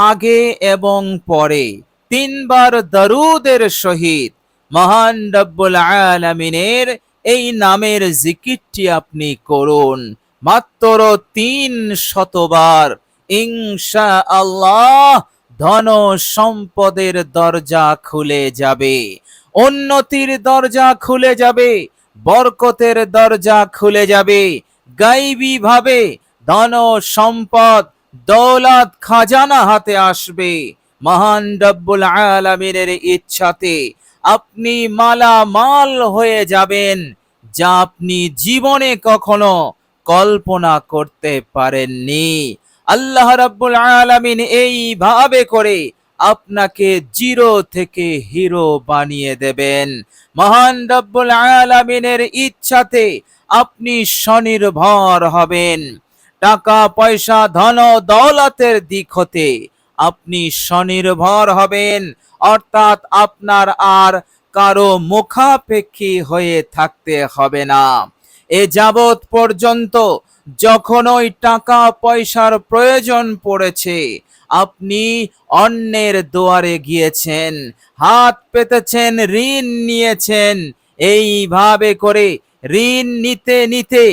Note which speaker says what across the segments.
Speaker 1: আগে এবং পরে তিনবার দরুদের সহিত মহান রব্বুল আলামিনের এই নামের জিকিরটি আপনি করুন মাত্র ৩০০ বার। ইনশাআল্লাহ ধন সম্পদের দরজা খুলে যাবে, উন্নতির দরজা খুলে যাবে, বরকতের দরজা খুলে যাবে। গায়বী ভাবে ধন সম্পদ দৌলত খাজানা হাতে আসবে। মহান রব্বুল আলামিনের ইচ্ছাতে আপনি মালামাল হয়ে যাবেন, যা আপনি জীবনে কখনো কল্পনা করতে পারেননি। আল্লাহ রাব্বুল আলামিন এইভাবে করে আপনাকে জিরো থেকে হিরো বানিয়ে দেবেন। মহান রব্বুল আলামিনের ইচ্ছাতে আপনি স্বনির্ভর হবেন। টাকা পয়সা ধন দৌলতের দিক হতে আপনি স্বনির্ভর হবেন, অর্থাৎ আপনার আর কারো মুখাপেক্ষী হয়ে থাকতে হবে না। এ যাবৎ পর্যন্ত যখন ওই টাকা পয়সার প্রয়োজন পড়েছে, আপনি অন্যের দুয়ারে গিয়েছেন, হাত পেতেছেন, ঋণ নিয়েছেন। এইভাবে করে ঋণ নিতে নিতে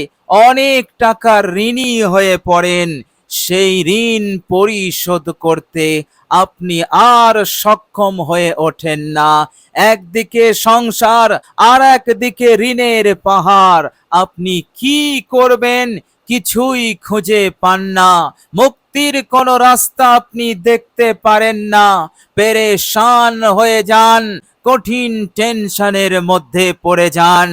Speaker 1: অনেক টাকা ঋণী হয়ে পড়েন। সেই ঋণ পরিশোধ করতে আপনি আর সক্ষম হয়ে ওঠেন না। একদিকে সংসার, আর একদিকে ঋণের পাহাড়। আপনি কি করবেন কিছুই খুঁজে পান না। মুক্তির কোন রাস্তা আপনি দেখতে পারেন না। পেরেশান হয়ে যান, কঠিন টেনশনের মধ্যে পড়ে যান।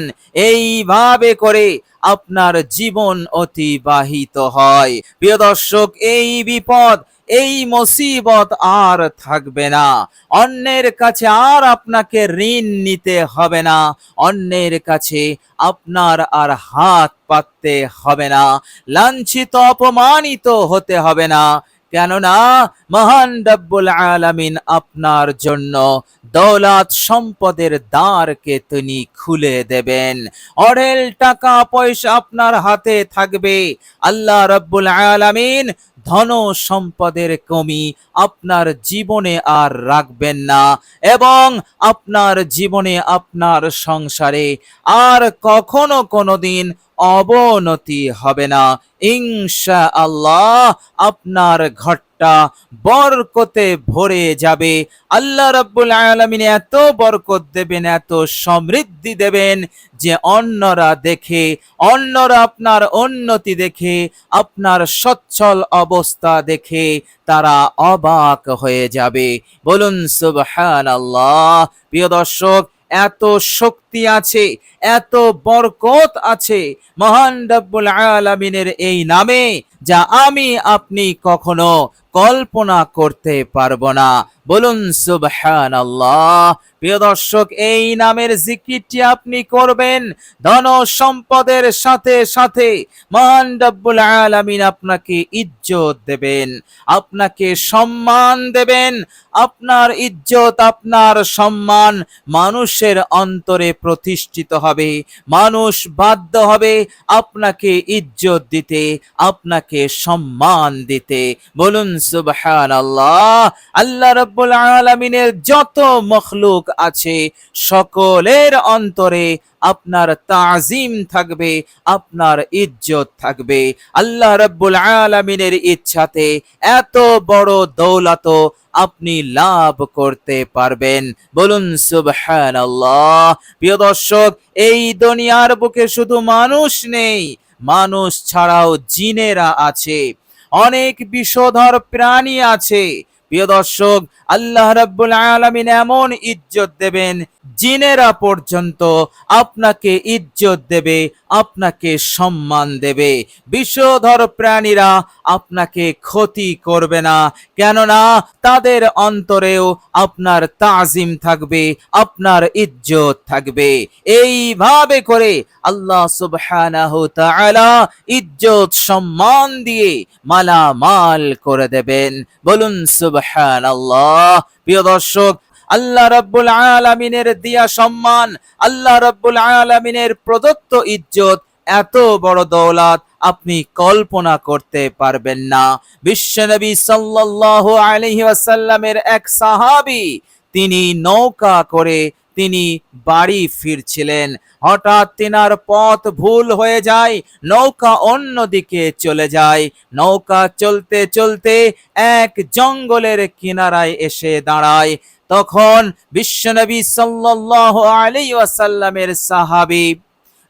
Speaker 1: এইভাবে করে আপনার জীবন অতিবাহিত হয়। প্রিয় দর্শক, এই বিপদ, এই মুসিবত আর থাকবে না। অন্যের কাছে আর আপনাকে ঋণ নিতে হবে না, অন্যের কাছে আপনার আর হাত পাততে হবে না, লাঞ্ছিত অপমানিত হতে হবে না। কেননা মহান রব্বুল আলামিন আপনার জন্য দৌলত সম্পদের দ্বারকে তিনি খুলে দেবেন। অঢেল টাকা পয়সা আপনার হাতে থাকবে। আল্লাহ রব্বুল আলামিন ধন সম্পদের কমি আপনার জীবনে আর রাখবেন না, এবং আপনার জীবনে, আপনার সংসারে আর কখনো কোনোদিন অবনতি হবে না। ইনশাআল্লাহ আপনার ঘরটা বরকতে ভরে যাবে। আল্লাহ রাব্বুল আলামিন এত বরকত দেবেন, এত সমৃদ্ধি দেবেন যে অন্যরা দেখে, অন্যরা আপনার উন্নতি দেখে, আপনার সচ্ছল অবস্থা দেখে তারা অবাক হয়ে যাবে। বলুন সুবহানাল্লাহ। প্রিয় দর্শক, এত শক্তি আছে, এত বরকত আছে মহান রব্বুল আলামিনের এই নামে, যা আমি আপনি কখনো কল্পনা করতে পারবো না। বলুন সুবহানাল্লাহ। প্রিয় দর্শক, এই নামের জিকিরটি আপনি করবেন, ধন সম্পদের সাথে সাথে মহান রব্বুল আলামিন আপনাকে ইজ্জত দেবেন, আপনাকে সম্মান দেবেন। আপনার ইজ্জত, আপনার সম্মান মানুষের অন্তরে প্রতিষ্ঠিত হবে। মানুষ বাধ্য হবে আপনাকে ইজ্জত দিতে, আপনাকে সম্মান দিতে। বলুন সুবহানাল্লাহ। আল্লাহ রাব্বুল আলামিনের যত মখলুক আছে সকলের অন্তরে আপনার তাজিম থাকবে, আপনার ইজ্জত থাকবে। আল্লাহ রাব্বুল আলামিনের ইচ্ছাতে এত বড় দৌলত আপনি লাভ করতে পারবেন। বলুন সুবহানাল্লাহ। প্রিয় দর্শক, এই দুনিয়ার বুকে শুধু মানুষ নেই, মানুষ ছাড়াও জিনেরা আছে, অনেক বিষধর প্রাণী আছে। প্রিয় দর্শক, আল্লাহ রাব্বুল আলামিন এমন ইজ্জত দেবেন, জিনেরা পর্যন্ত আপনাকে ইজ্জত দেবে, আপনাকে সম্মান দেবে। বিষধর প্রাণীরা আপনাকে ক্ষতি করবে না, কেননা তাদের অন্তরেও আপনার তাজিম থাকবে, আপনার ইজ্জত থাকবে। এইভাবে করে আল্লাহ সুবহানাহু তাআলা ইজ্জত সম্মান দিয়ে মালামাল করে দেবেন। বলুন সুবহানাল্লাহ। প্রিয় দর্শক, আল্লাহ রাব্বুল আলামিনের দিয়া সম্মান, আল্লাহ রাব্বুল আলামিনের প্রদত্ত ইজ্জত, এত বড় দৌলত আপনি কল্পনা করতে পারবেন না। বিশ্বনবী সাল্লাল্লাহু আলাইহি ওয়াসাল্লামের এক সাহাবী, তিনি নৌকা করে তিনি বাড়ি ফিরছিলেন। হঠাৎ তিনার পথ ভুল হয়ে যায়, নৌকা অন্যদিকে চলে যায়। নৌকা চলতে চলতে এক জঙ্গলের কিনারায় এসে দাঁড়ায়। তখন বিশ্বনবী সাল্লাল্লাহু আলাইহি ওয়াসাল্লামের সাহাবী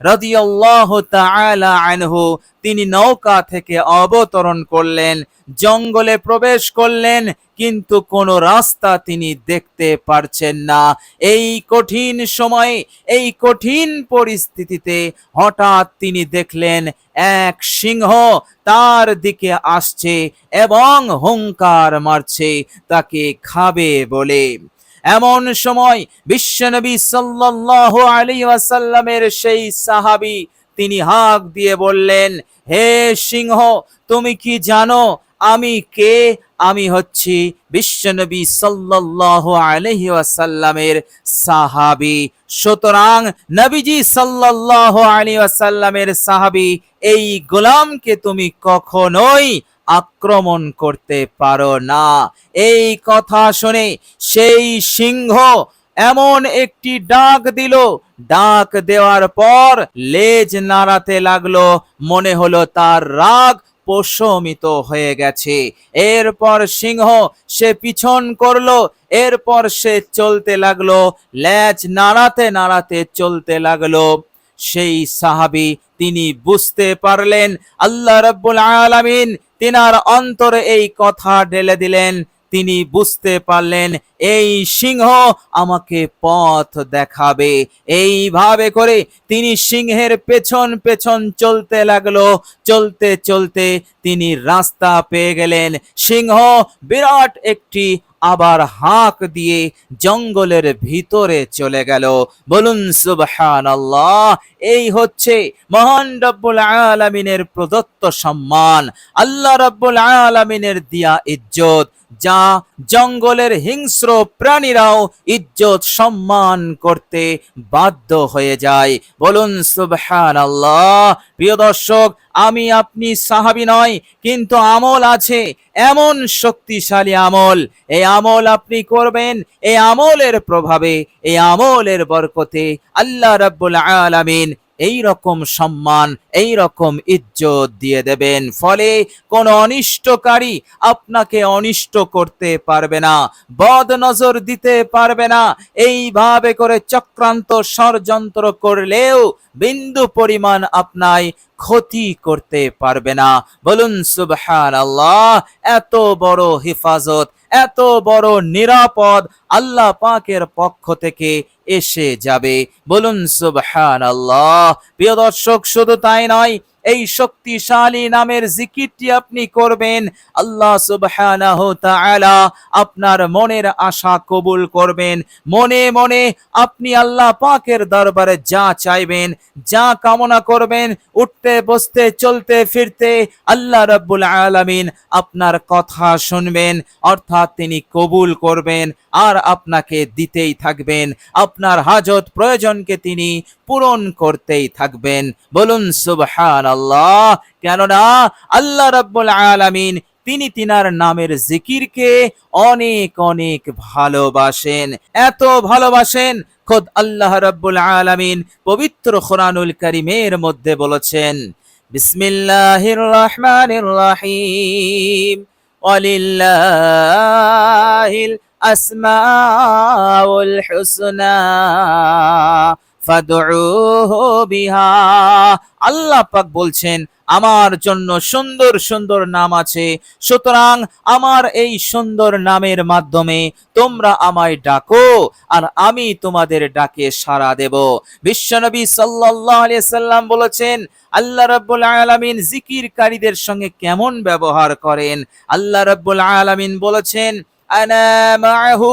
Speaker 1: রাদিয়াল্লাহু তাআলা আনহু, তিনি নৌকা থেকে অবতরণ করলেন, জঙ্গলে প্রবেশ করলেন, কিন্তু কোনো রাস্তা তিনি দেখতে পারছেন না। এই কঠিন সময়ে, এই কঠিন পরিস্থিতিতে হঠাৎ তিনি দেখলেন এক সিংহ তার দিকে আসছে এবং হুঙ্কার মারছে তাকে খাবে বলে। এমন সময় বিশ্বনবী সাল্লাল্লাহু আলাইহি ওয়াসাল্লামের সেই সাহাবী, তিনি হাঁক দিয়ে বললেন, হে সিংহ, তুমি কি জানো আমি কে? আমি হচ্ছি বিশ্বনবী সাল্লাল্লাহু আলাইহি ওয়াসাল্লামের সাহাবী। সুতরাং নবীজি সাল্লাল্লাহু আলাইহি ওয়াসাল্লামের সাহাবী এই গোলামকে তুমি কখনোই আক্রমণ করতে পারো না। এই কথা শুনে সেই সিংহ এমন একটি ডাক দিল, ডাক দেওয়ার পর লেজ নাড়াতে লাগলো, মনে হলো তার রাগ প্রশমিত হয়ে গেছে। এরপর সিংহ সে পিছন করলো, এরপর সে চলতে লাগলো, লেজ নাড়াতে নাড়াতে চলতে লাগলো। সেই সাহাবী তিনি বুঝতে পারলেন আল্লাহ রাব্বুল আলামিন তিনার অন্তরে এই কথা ঢেলে দিলেন। তিনি বুঝতে পারলেন এই সিংহ আমাকে পথ দেখাবে। এইভাবে করে তিনি সিংহের পেছন পেছন চলতে লাগলো। চলতে চলতে তিনি রাস্তা পেয়ে গেলেন। সিংহ বিরাট একটি আবার হাঁক দিয়ে জঙ্গলের ভিতরে চলে গেল। বলুন সুবহানাল্লাহ। এই হচ্ছে মহান রব্বুল আলামিনের প্রদত্ত সম্মান, আল্লাহ রব্বুল আলামিনের দিয়া ইজ্জত, যা জঙ্গলের হিংস্র প্রাণীরাও ইজ্জত সম্মান করতে বাধ্য হয়ে যায়। বলুন সুবহানাল্লাহ। প্রিয় দর্শক, আমি আপনি সাহাবী নয়, কিন্তু আমল আছে, এমন শক্তিশালী আমল। এই আমল আপনি করবেন, এই আমলের প্রভাবে, এই আমলের বরকতে আল্লাহ রাব্বুল আলামিন এই রকম সম্মান, এই রকম ইজ্জত দিয়ে দেবেন। ফলে কোন অনিষ্টকারী আপনাকে অনিষ্ট করতে পারবে না, বদ নজর দিতে পারবে না। এইভাবে করে চক্রান্ত ষড়যন্ত্র করলেও বিন্দু পরিমাণ আপনায় ক্ষতি করতে পারবে না। বলুন সুবহানাল্লাহ। এত বড় হেফাজত, এত বড় নিরাপদ আল্লাহ পাকের পক্ষ থেকে এসে যাবে। বলুন সুবহানাল্লাহ। প্রিয় দর্শক, শুধু তাই নয়, এই শক্তিশালী নামের জিকিরটি আপনি করবেন, আল্লাহ সুবহানাহু তাআলা আপনার মনের আশা কবুল করবেন। মনে মনে আপনি আল্লাহ পাকের দরবারে যা চাইবেন, যা কামনা করবেন, উঠতে বসতে চলতে ফিরতে আল্লাহ রাব্বুল আলামিন আপনার কথা শুনবেন, অর্থাৎ তিনি কবুল করবেন আর আপনাকে দিতেই থাকবেন। আপনার হাজত প্রয়োজনকে তিনি পূরণ করতেই থাকবেন। বলুন সুবহানাল্লাহ। কেননা আল্লাহ রাব্বুল আলামিন তিনি তিনার নামের জিকিরকে অনেক অনেক ভালোবাসেন। এত ভালোবাসেন, খোদ আল্লাহ রাব্বুল আলামিন পবিত্র কোরআনুল কারীমের মধ্যে বলেছেন, বিসমিল্লাহির রহমানির রহিম, ওয়ালিল্লাহিল আসমাউল হুসনা ফাদউহু বিহা। আল্লাহ পাক বলছেন, আমার জন্য সুন্দর সুন্দর নাম আছে, সুতরাং আমার এই সুন্দর নামের মাধ্যমে তোমরা আমায় ডাকো আর আমি তোমাদের ডাকে সাড়া দেব। বিশ্বনবী সাল্লাল্লাহু আলাইহি সাল্লাম বলেছেন, আল্লাহ রাব্বুল আলামিন জিকিরকারীদের সঙ্গে কেমন ব্যবহার করেন। আল্লাহ রাব্বুল আলামিন বলেছেন, আনা মাআহু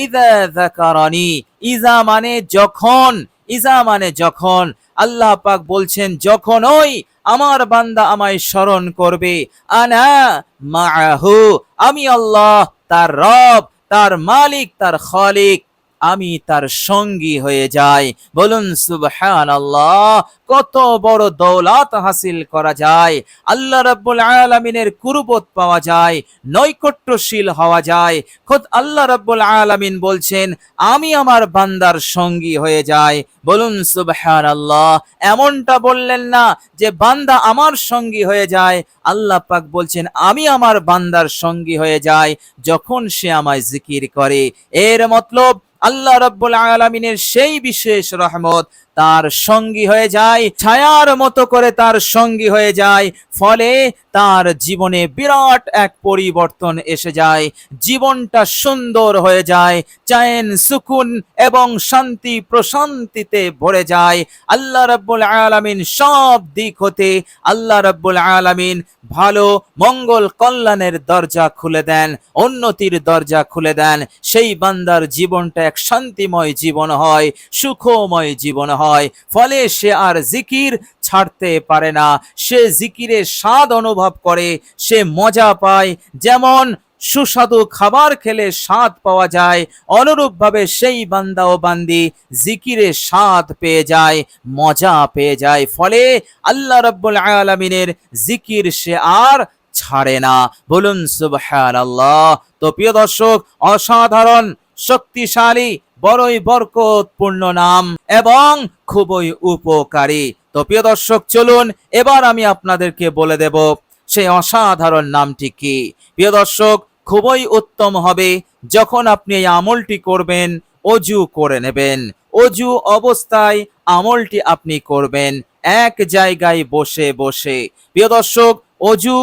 Speaker 1: ইযা যাকারানি। ইযা মানে যখন, ইযা মানে যখন। আল্লাহ পাক বলছেন, যখন ওই আমার বান্দা আমায় স্মরণ করবে, আনা মাআহু, আমি আল্লাহ তার রব, তার মালিক, তার খালিক, আমি তার সঙ্গী হয়ে যাই। বলুন সুবহানাল্লাহ। কত বড় দৌলত হাসিল করা যায়, আল্লাহ রাব্বুল আলামিনের কুরবত পাওয়া যায়, নৈকট্যশীল হওয়া যায়। খোদ আল্লাহ রাব্বুল আলামিন বলছেন আমি আমার বান্দার সঙ্গী হয়ে যাই। বলুন সুবহানাল্লাহ। এমনটা বললেন না যে বান্দা আমার সঙ্গী হয়ে যায়, আল্লাহ পাক বলছেন আমি আমার বান্দার সঙ্গী হয়ে যাই যখন সে আমায় জিকির করে। এর মতলব আল্লাহ রাব্বুল আলামিনের সেই বিশেষ রহমত তার সঙ্গী হয়ে যায়, ছায়ার মতো করে তার সঙ্গী হয়ে যায়। ফলে তার জীবনে বিরাট এক পরিবর্তন এসে যায়, জীবনটা সুন্দর হয়ে যায়, চैन সুকুন এবং শান্তি প্রশান্তিতে ভরে যায়। আল্লাহ রাব্বুল আলামিন সব দিক হতে আল্লাহ রাব্বুল আলামিন ভালো মঙ্গল কল্যাণের দরজা খুলে দেন, উন্নতির দরজা খুলে দেন। সেই বান্দার জীবনটা এক শান্তিময় জীবন হয়, সুখময় জীবন হয়। ফলে সে আর জিকির ছাড়তে পারে না, সে জিকিরের স্বাদ অনুভব করে, সে মজা পায়। যেমন সুস্বাদু খাবার খেলে স্বাদ পাওয়া যায়, অনুরূপভাবে সেই বান্দা ও বান্দি জিকিরের স্বাদ পেয়ে যায়, মজা পেয়ে যায়। ফলে আল্লাহ রাব্বুল আলামিনের জিকির সে আর ছাড়ে না। বলুন সুবহানাল্লাহ। তো প্রিয় দর্শক, অসাধারণ শক্তিশালী বড়ই বরকতপূর্ণ নাম এবং খুবই উপকারী। তো প্রিয় দর্শক, চলুন এবার আমি আপনাদেরকে বলে দেব সেই অসাধারণ নামটি কি। প্রিয় দর্শক, খুবই উত্তম হবে যখন আপনি এই আমলটি করবেন, অজু করে নেবেন। অজু অবস্থায় আমলটি আপনি করবেন এক জায়গায় বসে বসে। প্রিয় দর্শক, অজু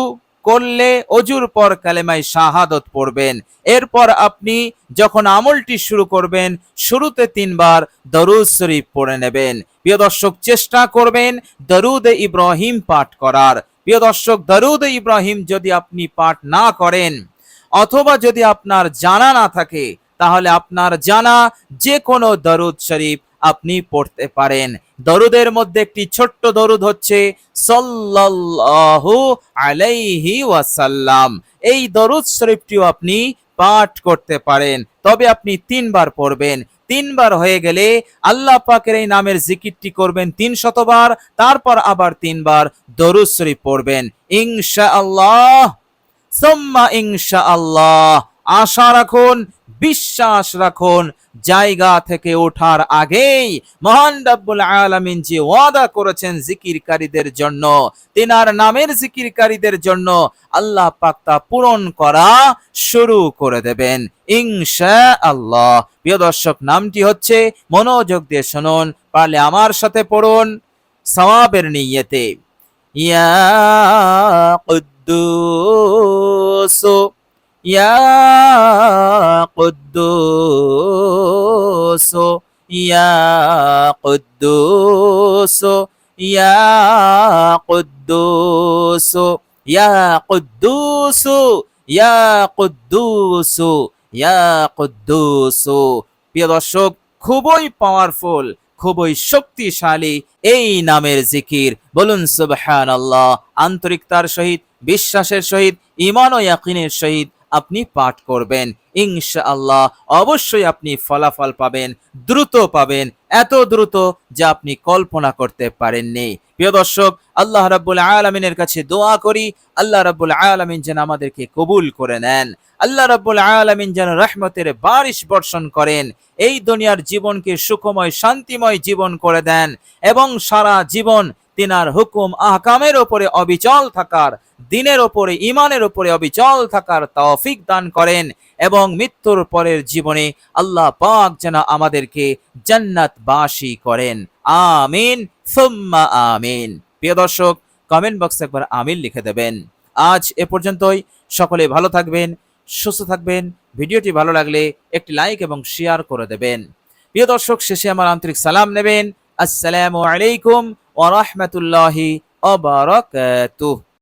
Speaker 1: করলে অজুর পর কালেমায়ে শাহাদত পড়বেন। এরপর আপনি যখন আমলটি শুরু করবেন, শুরুতে 3 বার দরুদ শরীফ পড়ে নেবেন। প্রিয় দর্শক, চেষ্টা করবেন দরুদে ইব্রাহিম পাঠ করার। প্রিয় দর্শক, দরুদে ইব্রাহিম যদি আপনি পাঠ না করেন অথবা যদি আপনার জানা না থাকে, তাহলে আপনার জানা যে কোনো দরুদ শরীফ আপনি পড়তে পারেন। দরুদের মধ্যে একটি ছোট্ট দরুদ হচ্ছে সাল্লাল্লাহু আলাইহি ওয়াসাল্লাম। এই দরুদ শরীফটিও আপনি পাঠ করতে পারেন, তবে আপনি 3 বার পড়বেন। 3 বার হয়ে গেলে আল্লাহ পাকের এই নামের জিকিরটি করবেন 300 বার, তারপর আবার 3 বার দরুদ শরীফ পড়বেন। ইনশাআল্লাহ সুম্মা ইনশাআল্লাহ। আশা রাখুন, বিশ্বাস রাখুন, জায়গা থেকে ওঠার আগেই মহান রব্বুল আলামিন যে ওয়াদা করেছেন জিকিরকারীদের জন্য, তিনার নামের জিকিরকারীদের জন্য, আল্লাহ পাক তা পূরণ করা শুরু করে দেবেন ইনশাআল্লাহ। প্রিয় দর্শক, নামটি হচ্ছে, মনোযোগ দিয়ে শুনুন, পারলে আমার সাথে পড়ুন সওয়াবের নিয়তে। ইয়া কুদ্দুস, ইয়া কুদ্দুস, ইয়া কুদ্দুস, ইয়া কুদ্দুস, ইয়া কুদ্দুস, ইয়া কুদ্দুস, ইয়া কুদ্দুস। প্রিয় দর্শক, খুবই পাওয়ারফুল, খুবই শক্তিশালী এই নামের জিকির। বলুন সুবহানাল্লাহ। আন্তরিকতার সহিত, বিশ্বাসের সহিত, ঈমান ও ইয়াকিনের সহিত আপনি পাঠ করবেন। ইনশাআল্লাহ অবশ্যই আপনি ফলাফল পাবেন, দ্রুত পাবেন, এত দ্রুত যা আপনি কল্পনা করতে পারেননি। প্রিয় দর্শক, আল্লাহ রাব্বুল আলামিনের কাছে দোয়া করি, আল্লাহ রাব্বুল আলামিন যেন আমাদেরকে কবুল করে নেন। আল্লাহ রাব্বুল আলামিন যেন রহমতের বারিশ বর্ষণ করেন, এই দুনিয়ার জীবনকে সুখময় শান্তিময় জীবন করে দেন এবং সারা জীবন তিনার হুকুম আহকামের উপরে অবিচল থাকার, দিনের উপরে ঈমানের উপরে অবিচল থাকার তৌফিক দান করেন এবং মৃত্যুর পরের জীবনে আল্লাহ পাক যেন আমাদেরকে জান্নাতবাসী করেন। আমিন সুম্মা আমিন। প্রিয় দর্শক, কমেন্ট বক্সে একবার আমিন লিখে দেবেন। আজ এ পর্যন্তই। সকলে ভালো থাকবেন, সুস্থ থাকবেন। ভিডিওটি ভালো লাগলে একটি লাইক এবং শেয়ার করে দেবেন। প্রিয় দর্শক, শেষে আমার আন্তরিক সালাম নেবেন। আসসালামু আলাইকুম ওয়া রাহমাতুল্লাহি ওয়া বারাকাতুহু।